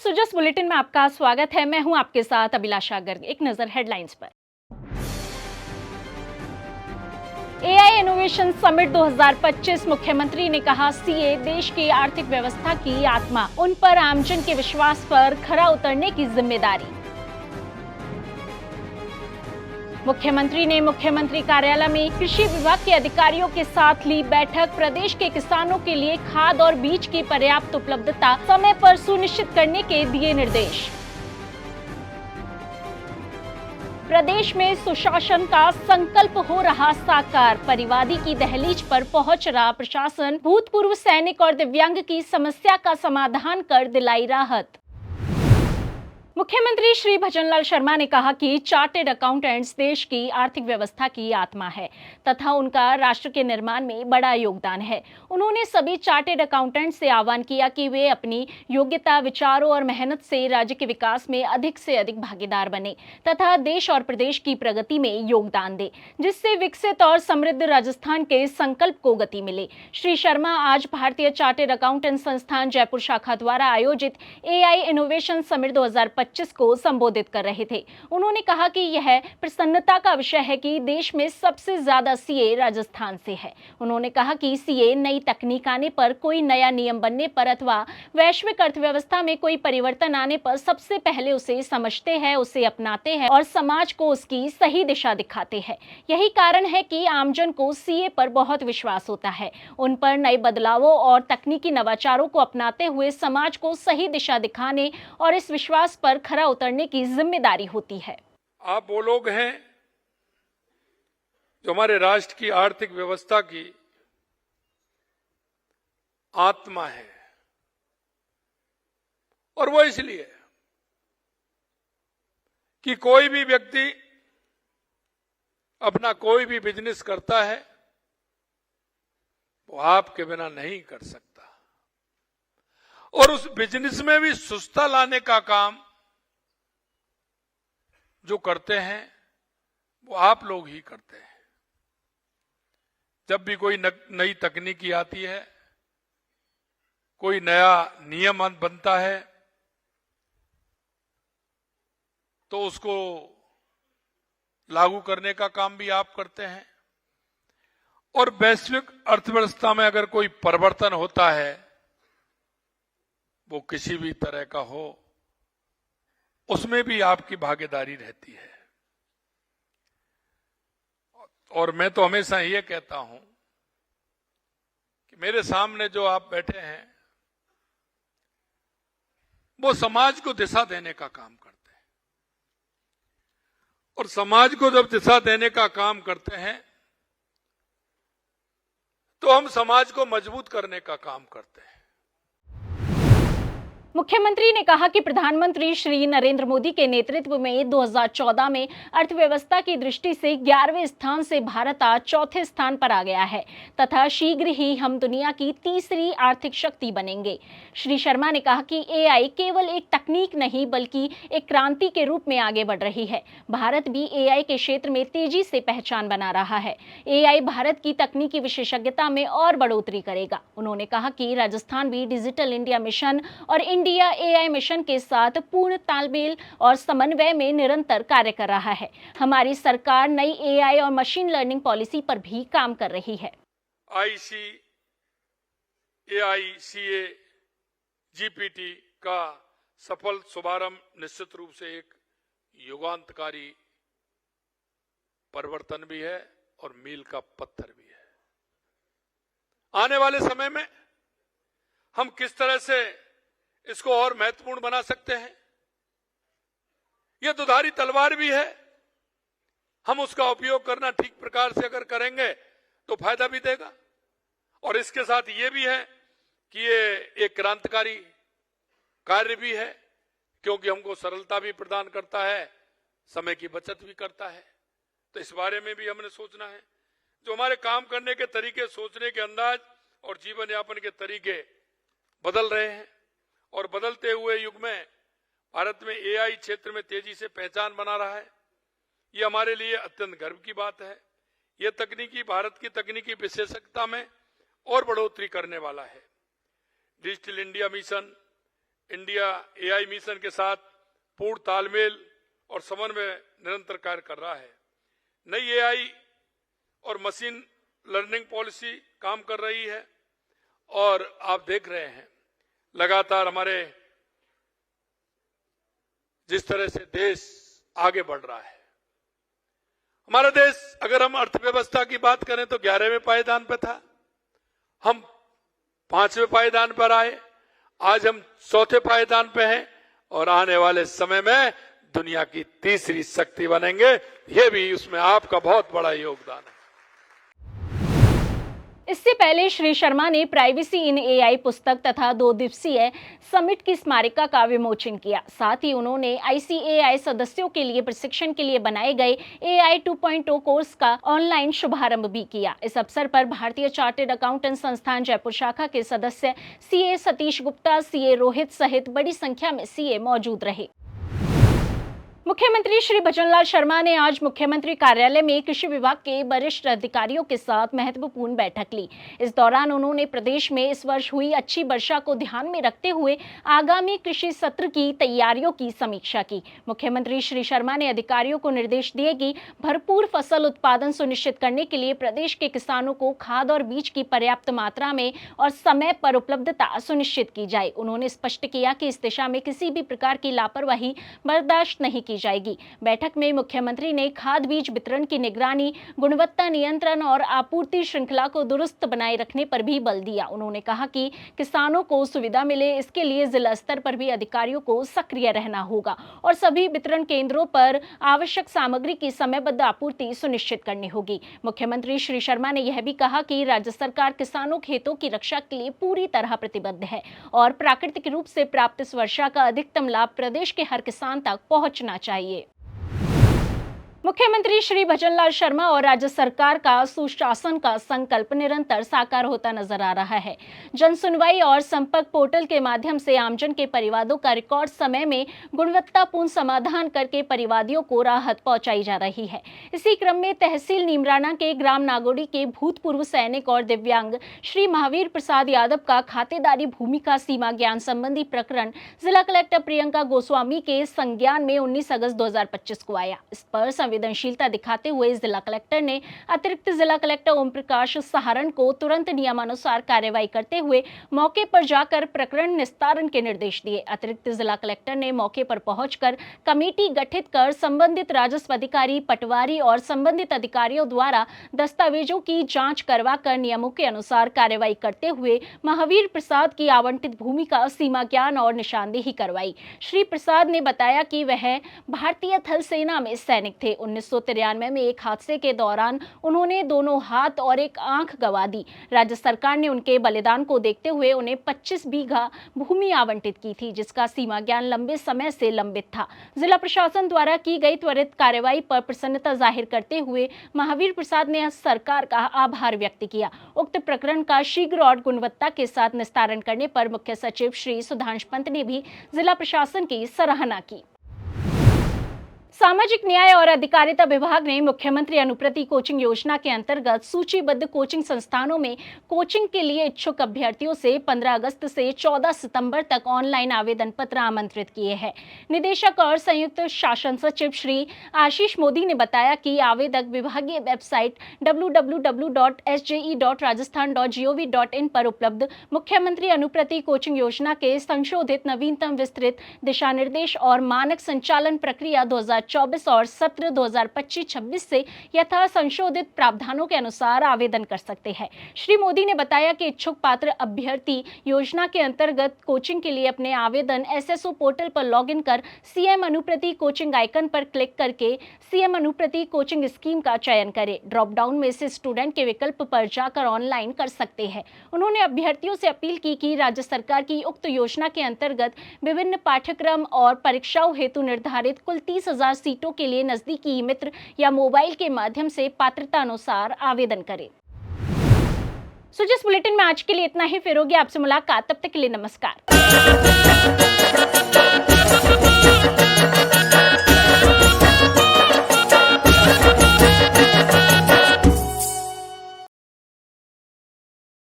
Sujas bulletin में आपका स्वागत है। मैं हूं आपके साथ अभिलाषा गर्ग। एक नजर हेडलाइंस पर। AI innovation summit 2025। मुख्यमंत्री ने कहा, सीए देश की आर्थिक व्यवस्था की आत्मा, उन पर आमजन के विश्वास पर खरा उतरने की जिम्मेदारी। मुख्यमंत्री ने मुख्यमंत्री कार्यालय में कृषि विभाग के अधिकारियों के साथ ली बैठक। प्रदेश के किसानों के लिए खाद और बीज की पर्याप्त उपलब्धता समय पर सुनिश्चित करने के दिए निर्देश। प्रदेश में सुशासन का संकल्प हो रहा साकार। परिवादी की दहलीज पर पहुंच रहा प्रशासन। भूतपूर्व सैनिक और दिव्यांग की समस्या का समाधान कर दिलाई राहत। मुख्यमंत्री श्री भजनलाल शर्मा ने कहा कि चार्टेड अकाउंटेंट्स देश की आर्थिक व्यवस्था की आत्मा है तथा उनका राष्ट्र के निर्माण में बड़ा योगदान है। उन्होंने सभी चार्टेड अकाउंटेंट्स से आह्वान किया कि वे अपनी योग्यता, विचारों और मेहनत से राज्य के विकास में अधिक से अधिक भागीदार बने तथा देश और प्रदेश की प्रगति में योगदान दें, जिससे विकसित और समृद्ध राजस्थान के संकल्प को गति मिले। श्री शर्मा आज भारतीय चार्टेड अकाउंटेंट संस्थान जयपुर शाखा द्वारा आयोजित एआई इनोवेशन समिट 2025 को संबोधित कर रहे थे। उन्होंने कहा कि यह प्रसन्नता का विषय है कि देश में सबसे ज्यादा सीए राजस्थान से है। उन्होंने कहा कि सीए नई तकनीक आने पर, कोई नया नियम बनने पर अथवा वैश्विक अर्थव्यवस्था में कोई परिवर्तन आने पर सबसे पहले उसे समझते हैं, उसे अपनाते हैं और समाज को उसकी सही दिशा दिखाते हैं। यही कारण है कि आमजन को सीए पर बहुत विश्वास होता है। उन पर नए बदलावों और तकनीकी नवाचारों को अपनाते हुए समाज को सही दिशा दिखाने और इस विश्वास पर खरा उतरने की जिम्मेदारी होती है। आप वो लोग हैं जो हमारे राष्ट्र की आर्थिक व्यवस्था की आत्मा है, और वो इसलिए कि कोई भी व्यक्ति अपना कोई भी बिजनेस करता है वो आपके बिना नहीं कर सकता, और उस बिजनेस में भी सुस्ता लाने का काम जो करते हैं वो आप लोग ही करते हैं। जब भी कोई नई तकनीकी आती है, कोई नया नियम बनता है, तो उसको लागू करने का काम भी आप करते हैं। और वैश्विक अर्थव्यवस्था में अगर कोई परिवर्तन होता है, वो किसी भी तरह का हो, उसमें भी आपकी भागीदारी रहती है। और मैं तो हमेशा ये कहता हूं कि मेरे सामने जो आप बैठे हैं वो समाज को दिशा देने का काम करते हैं, और समाज को जब दिशा देने का काम करते हैं तो हम समाज को मजबूत करने का काम करते हैं। मुख्यमंत्री ने कहा कि प्रधानमंत्री श्री नरेंद्र मोदी के नेतृत्व में 2014 में अर्थव्यवस्था की दृष्टि से 11वें स्थान से भारत आज चौथे स्थान पर आ गया है तथा शीघ्र ही हम दुनिया की तीसरी आर्थिक शक्ति बनेंगे। श्री शर्मा ने कहा कि एआई केवल एक तकनीक नहीं बल्कि एक क्रांति के रूप में आगे बढ़ रही है। भारत भी एआई के क्षेत्र में तेजी से पहचान बना रहा है। एआई भारत की तकनीकी विशेषज्ञता में और बढ़ोतरी करेगा। उन्होंने कहा कि राजस्थान भी डिजिटल इंडिया मिशन और इंडिया एआई मिशन के साथ पूर्ण तालमेल और समन्वय में निरंतर कार्य कर रहा है। हमारी सरकार नई एआई और मशीन लर्निंग पॉलिसी पर भी काम कर रही है। आईसी, एआई, सीए, जीपीटी का सफल शुभारंभ निश्चित रूप से एक युगांतकारी परिवर्तन भी है और मील का पत्थर भी है। आने वाले समय में हम किस तरह से इसको और महत्वपूर्ण बना सकते हैं, यह दुधारी तलवार भी है। हम उसका उपयोग करना ठीक प्रकार से अगर करेंगे तो फायदा भी देगा, और इसके साथ ये भी है कि ये एक क्रांतिकारी कार्य भी है, क्योंकि हमको सरलता भी प्रदान करता है, समय की बचत भी करता है। तो इस बारे में भी हमने सोचना है। जो हमारे काम करने के तरीके, सोचने के अंदाज और जीवन यापन के तरीके बदल रहे हैं, और बदलते हुए युग में भारत में एआई क्षेत्र में तेजी से पहचान बना रहा है। ये हमारे लिए अत्यंत गर्व की बात है। यह तकनीकी भारत की तकनीकी विशेषज्ञता में और बढ़ोतरी करने वाला है। Digital India mission, India AI mission के साथ पूर्ण तालमेल और समन्वय निरंतर कार्य कर रहा है। नई एआई और मशीन लर्निंग पॉलिसी काम कर रही है और आप देख रहे हैं लगातार हमारे जिस तरह से देश आगे बढ़ रहा है। हमारा देश, अगर हम अर्थव्यवस्था की बात करें तो 11वें पायदान पे था, हम 5वें पायदान पर आए, आज हम 4थे पायदान पे हैं और आने वाले समय में दुनिया की तीसरी शक्ति बनेंगे। ये भी उसमें आपका बहुत बड़ा योगदान है। इससे पहले श्री शर्मा ने प्राइवेसी इन एआई पुस्तक तथा 2 दिवसीय समिट की स्मारिका का विमोचन किया। साथ ही उन्होंने ICAI सदस्यों के लिए प्रशिक्षण के लिए बनाए गए AI 2.0 कोर्स का ऑनलाइन शुभारंभ भी किया। इस अवसर पर भारतीय चार्टर्ड अकाउंटेंट संस्थान जयपुर शाखा के सदस्य CA सतीश गुप्ता, CA रोहित सहित बड़ी संख्या में CA मौजूद रहे। मुख्यमंत्री श्री भजनलाल शर्मा ने आज मुख्यमंत्री कार्यालय में कृषि विभाग के वरिष्ठ अधिकारियों के साथ महत्वपूर्ण बैठक ली। इस दौरान उन्होंने प्रदेश में इस वर्ष हुई अच्छी वर्षा को ध्यान में रखते हुए आगामी कृषि सत्र की तैयारियों की समीक्षा की। मुख्यमंत्री श्री शर्मा ने अधिकारियों को निर्देश दिए कि भरपूर फसल उत्पादन सुनिश्चित करने के लिए प्रदेश के किसानों को खाद और बीज की पर्याप्त मात्रा में और समय पर उपलब्धता सुनिश्चित की जाए। उन्होंने स्पष्ट किया कि इस दिशा में किसी भी प्रकार की लापरवाही बर्दाश्त नहीं की जाएगी। बैठक में मुख्यमंत्री ने खाद बीज वितरण की निगरानी, गुणवत्ता नियंत्रण और आपूर्ति श्रृंखला को दुरुस्त बनाए रखने पर भी बल दिया। उन्होंने कहा कि किसानों को सुविधा मिले, इसके लिए जिला स्तर पर भी अधिकारियों को सक्रिय रहना होगा और सभी वितरण केंद्रों पर आवश्यक सामग्री की समयबद्ध आपूर्ति सुनिश्चित करनी होगी। मुख्यमंत्री श्री शर्मा ने यह भी कहा कि राज्य सरकार किसानों के हितों की रक्षा के लिए पूरी तरह प्रतिबद्ध है और प्राकृतिक रूप से प्राप्त इस वर्षा का अधिकतम लाभ प्रदेश के हर किसान तक पहुंचना चाहिए। मुख्यमंत्री श्री भजनलाल शर्मा और राज्य सरकार का सुशासन का संकल्प निरंतर साकार होता नजर आ रहा है। जन सुनवाई और संपर्क पोर्टल के माध्यम से आमजन के परिवादों का रिकॉर्ड समय में गुणवत्तापूर्ण समाधान करके परिवादियों को राहत पहुंचाई जा रही है। इसी क्रम में तहसील नीमराना के ग्राम नागोड़ी के भूतपूर्व सैनिक और दिव्यांग श्री महावीर प्रसाद यादव का खातेदारी भूमि का सीमा ज्ञान संबंधी प्रकरण जिला कलेक्टर प्रियंका गोस्वामी के संज्ञान में 19 अगस्त 2025 को आया। इस पर संवेदनशीलता दिखाते हुए जिला कलेक्टर ने अतिरिक्त जिला कलेक्टर ओम प्रकाश सहारण को तुरंत नियमानुसार कार्रवाई करते हुए मौके पर जाकर प्रकरण निस्तारण के निर्देश दिए। अतिरिक्त जिला कलेक्टर ने मौके पर पहुंचकर कमेटी गठित कर संबंधित राजस्व अधिकारी, पटवारी और संबंधित अधिकारियों द्वारा दस्तावेजों की जांच करवाकर नियमों के अनुसार कार्रवाई करते हुए महावीर प्रसाद की आवंटित भूमि का सीमा ज्ञान और निशानदेही करवाई। श्री प्रसाद ने बताया कि वह भारतीय थल सेना में सैनिक थे। 1993 में एक हादसे के दौरान उन्होंने दोनों हाथ और एक आंख गंवा दी। राज्य सरकार ने उनके बलिदान को देखते हुए उन्हें 25 बीघा भूमि आवंटित की थी, जिसका सीमा ज्ञान लंबे समय से लंबित था। जिला प्रशासन द्वारा की गई त्वरित कार्रवाई पर प्रसन्नता जाहिर करते हुए महावीर प्रसाद ने सरकार का आभार व्यक्त किया। उक्त प्रकरण का शीघ्र और गुणवत्ता के साथ निस्तारण करने पर मुख्य सचिव श्री सुधांशु पंत ने भी जिला प्रशासन की सराहना की। सामाजिक न्याय और अधिकारिता विभाग ने मुख्यमंत्री अनुप्रति कोचिंग योजना के अंतर्गत सूचीबद्ध कोचिंग संस्थानों में कोचिंग के लिए इच्छुक अभ्यर्थियों से 15 अगस्त से 14 सितंबर तक ऑनलाइन आवेदन पत्र आमंत्रित किए हैं। निदेशक और संयुक्त शासन सचिव श्री आशीष मोदी ने बताया कि आवेदक विभागीय वेबसाइट www.sje.rajasthan.gov.in पर उपलब्ध मुख्यमंत्री अनुप्रति कोचिंग योजना के संशोधित नवीनतम विस्तृत दिशा निर्देश और मानक संचालन प्रक्रिया 2024 और सत्र 2025-26 से यथा संशोधित प्रावधानों के अनुसार आवेदन कर सकते हैं। श्री मोदी ने बताया कि इच्छुक पात्र अभ्यर्थी योजना के अंतर्गत कोचिंग के लिए अपने आवेदन SSO पोर्टल पर लॉगिन कर CM अनुप्रति कोचिंग आइकन पर क्लिक करके CM अनुप्रति कोचिंग स्कीम का चयन करें। ड्रॉप डाउन में से स्टूडेंट के विकल्प पर जाकर ऑनलाइन कर सकते हैं। उन्होंने अभ्यर्थियों से अपील की कि राज्य सरकार की उक्त योजना के अंतर्गत विभिन्न पाठ्यक्रम और परीक्षाओं हेतु निर्धारित कुल 30,000 सीटों के लिए नजदीकी मित्र या मोबाइल के माध्यम से पात्रता अनुसार आवेदन करें। जिस बुलेटिन में आज के लिए इतना ही, फिर होगी आपसे मुलाकात। तब तक के लिए नमस्कार।